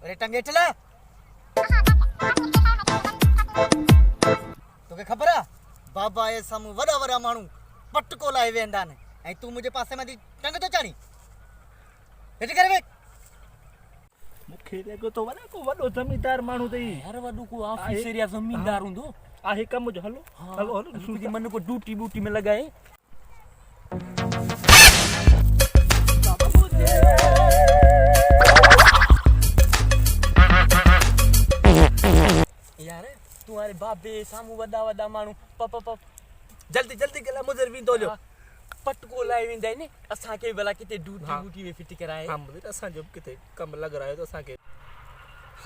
अरे टंगे चला तोखे ख़बर आहे बाबा जे साम्हूं वॾा वॾा माण्हू पटको लाइ वेंदा आहिनि ऐं तूं मुंहिंजे पासे में टंग थो चाणी हेठि करे वेह मूंखे लॻो तो वॾो ज़मींदार माण्हू अथई हर वॾो को ऑफिसर या ज़मींदार हूंदो आहे कम जो हलो हलो हलो तुंहिंजी मन को ड्यूटी बूटी में लॻाए यार तूं हाणे बाबे साम्हूं वॾा वॾा माण्हू जल्दी जल्दी गला मुज़र वेंदो जो पटको लाइ वेंदा आहिनि असांखे भला किथे ड्यूटी बूटी में फिट कराए हा मुझे असांजो किथे कम लॻ रहा है तो असांखे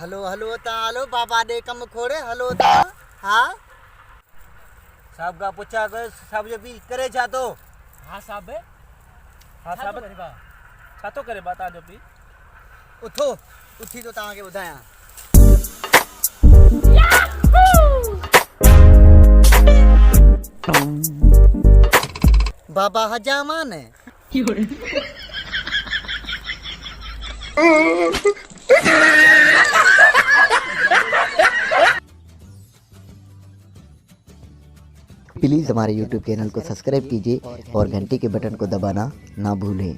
हलो हलो तव्हां हलो बाबा ॾे कमु खोड़े हलो तव्हां हा साहब खां पुछा कयो साहब जो पी करे छा थो हा साहब हा साहब छा थो करे बा तव्हांजो पी उथो उथी तो तव्हांखे ॿुधायां बाबा हजामान है प्लीज़ हमारे YouTube चैनल को सब्सक्राइब कीजिए और घंटी के बटन को दबाना ना भूलें।